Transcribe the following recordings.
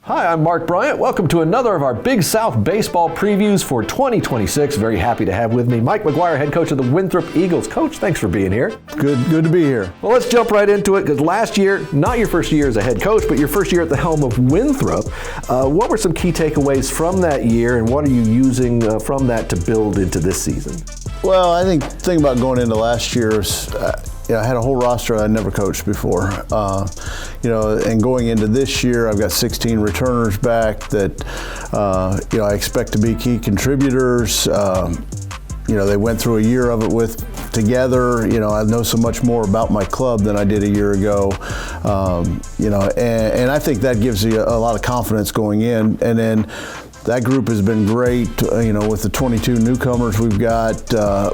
Hi, I'm Mark Bryant. Welcome to another of our Big South baseball previews for 2026. Very happy to have with me Mike McGuire, head coach of the Winthrop Eagles. Coach, thanks for being here. Good to be here. Well, let's jump right into it because last year, not your first year as a head coach, but your first year at the helm of Winthrop. What were some key takeaways from that year, and what are you using from that to build into this season? Well, I think the thing about going into last year is I had a whole roster I'd never coached before. And going into this year, I've got 16 returners back that, I expect to be key contributors. They went through a year of it together. I know so much more about my club than I did a year ago. And I think that gives you a lot of confidence going in. And then that group has been great, with the 22 newcomers we've got,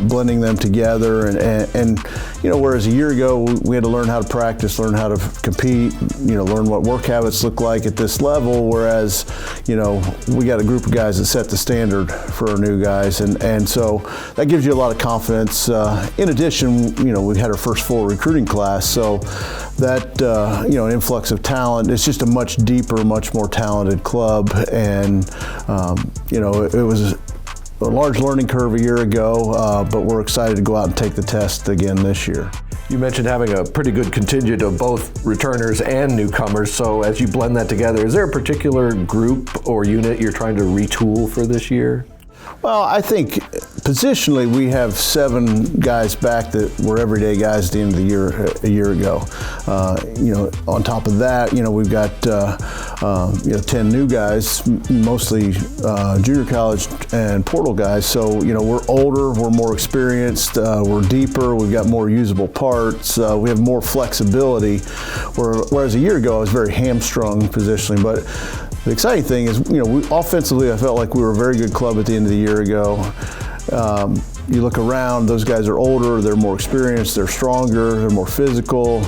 blending them together. And whereas a year ago we had to learn how to practice, learn how to compete, learn what work habits look like at this level, whereas, we got a group of guys that set the standard for our new guys. And so that gives you a lot of confidence. In addition, we had our first full recruiting class. So that, an influx of talent, it's just a much deeper, much more talented club. And, it was a large learning curve a year ago, but we're excited to go out and take the test again this year. You mentioned having a pretty good contingent of both returners and newcomers. So as you blend that together, is there a particular group or unit you're trying to retool for this year? Well, I think positionally we have 7 guys back that were everyday guys at the end of the year a year ago. On top of that, we've got 10 new guys, mostly junior college and portal guys. So we're older, we're more experienced, we're deeper, we've got more usable parts, we have more flexibility. Whereas a year ago I was very hamstrung positionally, but the exciting thing is, offensively, I felt like we were a very good club at the end of the year ago. You look around, those guys are older, they're more experienced, they're stronger, they're more physical,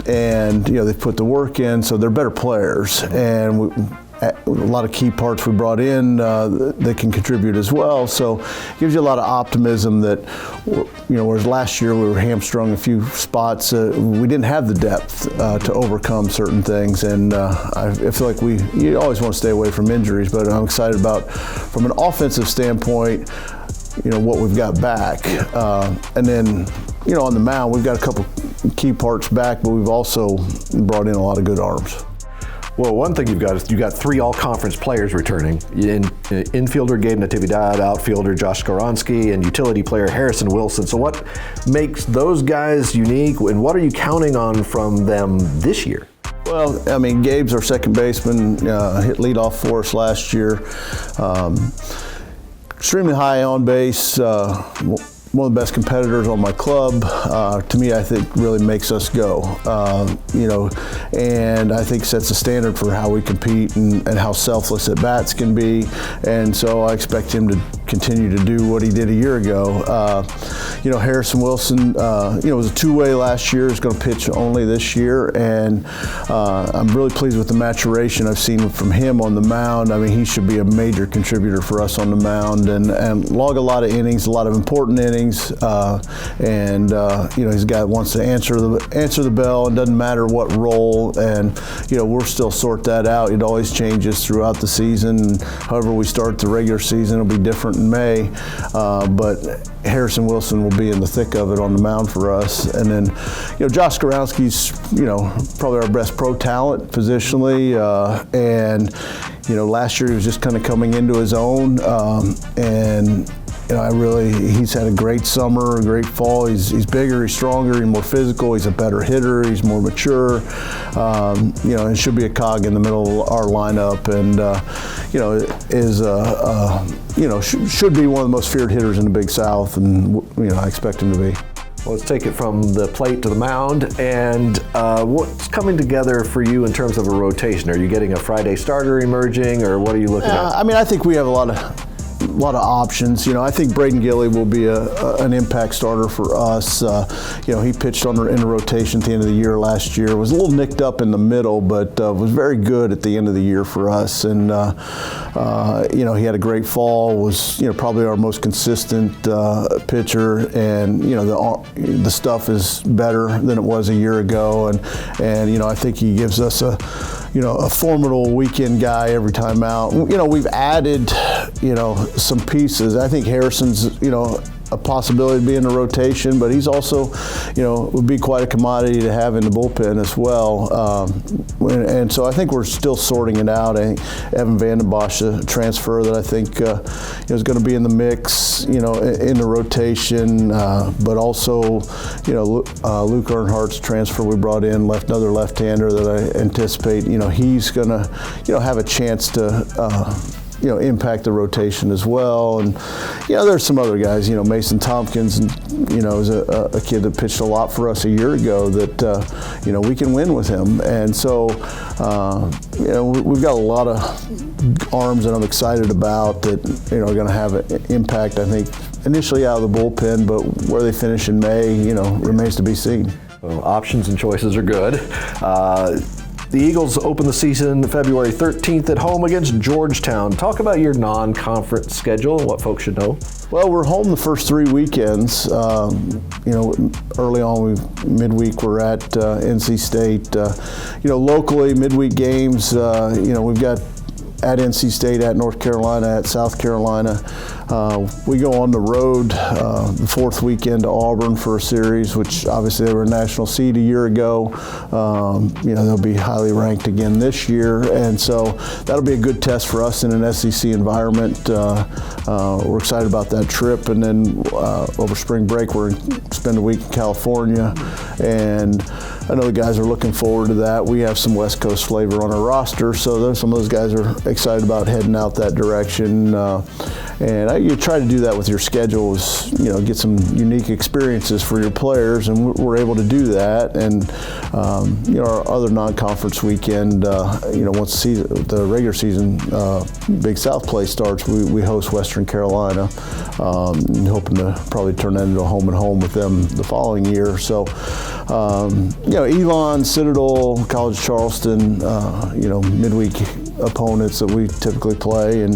and they've put the work in, so they're better players. And a lot of key parts we brought in that can contribute as well. So it gives you a lot of optimism that, whereas last year we were hamstrung a few spots, we didn't have the depth to overcome certain things. And I feel like you always want to stay away from injuries, but I'm excited about, from an offensive standpoint, what we've got back. And then, on the mound, we've got a couple key parts back, but we've also brought in a lot of good arms. Well, one thing you've got is you've got 3 all-conference players returning. Infielder Gabe Natividad, outfielder Josh Skoronski, and utility player Harrison Wilson. So what makes those guys unique, and what are you counting on from them this year? Well, Gabe's our second baseman, hit leadoff for us last year. Extremely high on base, one of the best competitors on my club. To me, I think really makes us go, and I think sets a standard for how we compete and how selfless at bats can be. And so I expect him to continue to do what he did a year ago. Harrison Wilson, was a two-way last year, is going to pitch only this year, and I'm really pleased with the maturation I've seen from him on the mound. He should be a major contributor for us on the mound and log a lot of innings, a lot of important innings. He's a guy that wants to answer the bell, and doesn't matter what role, and we'll still sort that out. It always changes throughout the season. However we start the regular season, it'll be different in May, but Harrison Wilson will be in the thick of it on the mound for us. And then, Josh Skoronski's, probably our best pro talent positionally, and last year he was just kind of coming into his own, and he's had a great summer, a great fall. He's bigger, he's stronger, he's more physical, he's a better hitter, he's more mature. And should be a cog in the middle of our lineup, and should be one of the most feared hitters in the Big South, and I expect him to be. Well, let's take it from the plate to the mound, and what's coming together for you in terms of a rotation? Are you getting a Friday starter emerging, or what are you looking at? I think we have a lot of options. I think Braden Gilly will be an impact starter for us. He pitched in a rotation at the end of the year last year. Was a little nicked up in the middle, but was very good at the end of the year for us. And he had a great fall. Was probably our most consistent pitcher, and the stuff is better than it was a year ago. And I think he gives us a formidable weekend guy every time out. We've added, some pieces. I think Harrison's, a possibility to be in the rotation, but he's also, would be quite a commodity to have in the bullpen as well. And so I think we're still sorting it out. I think Evan Vandenbosch, a transfer that I think is going to be in the mix, in the rotation, but also, Luke Earnhardt's transfer we brought in, another left-hander that I anticipate, he's going to, have a chance to impact the rotation as well. And, there's some other guys, Mason Tompkins, is a kid that pitched a lot for us a year ago that, we can win with him. And so, we've got a lot of arms that I'm excited about that, are going to have an impact, I think, initially out of the bullpen, but where they finish in May, remains to be seen. Well, options and choices are good. The Eagles open the season February 13th at home against Georgetown. Talk about your non-conference schedule and what folks should know. Well, we're home the first 3 weekends. Early on, midweek we're at NC State. Locally, midweek games, we've got at NC State, at North Carolina, at South Carolina. We go on the road the 4th weekend to Auburn for a series, which obviously they were a national seed a year ago. They'll be highly ranked again this year, and so that'll be a good test for us in an SEC environment. We're excited about that trip, and then over spring break we're going to spend a week in California, and I know the guys are looking forward to that. We have some West Coast flavor on our roster, so some of those guys are excited about heading out that direction. And you try to do that with your schedules, get some unique experiences for your players, and we're able to do that. And our other non-conference weekend, once the regular season Big South play starts, we host Western Carolina, and hoping to probably turn that into a home and home with them the following year. So, Elon, Citadel, College Charleston, midweek opponents that we typically play, and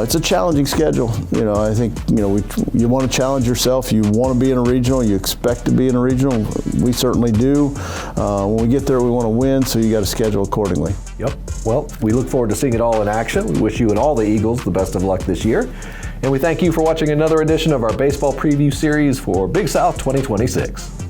it's a challenging schedule. I think you want to challenge yourself. You want to be in a regional. You expect to be in a regional. We certainly do. When we get there, we want to win. So you got to schedule accordingly. Yep. Well, we look forward to seeing it all in action. We wish you and all the Eagles the best of luck this year, and we thank you for watching another edition of our baseball preview series for Big South 2026.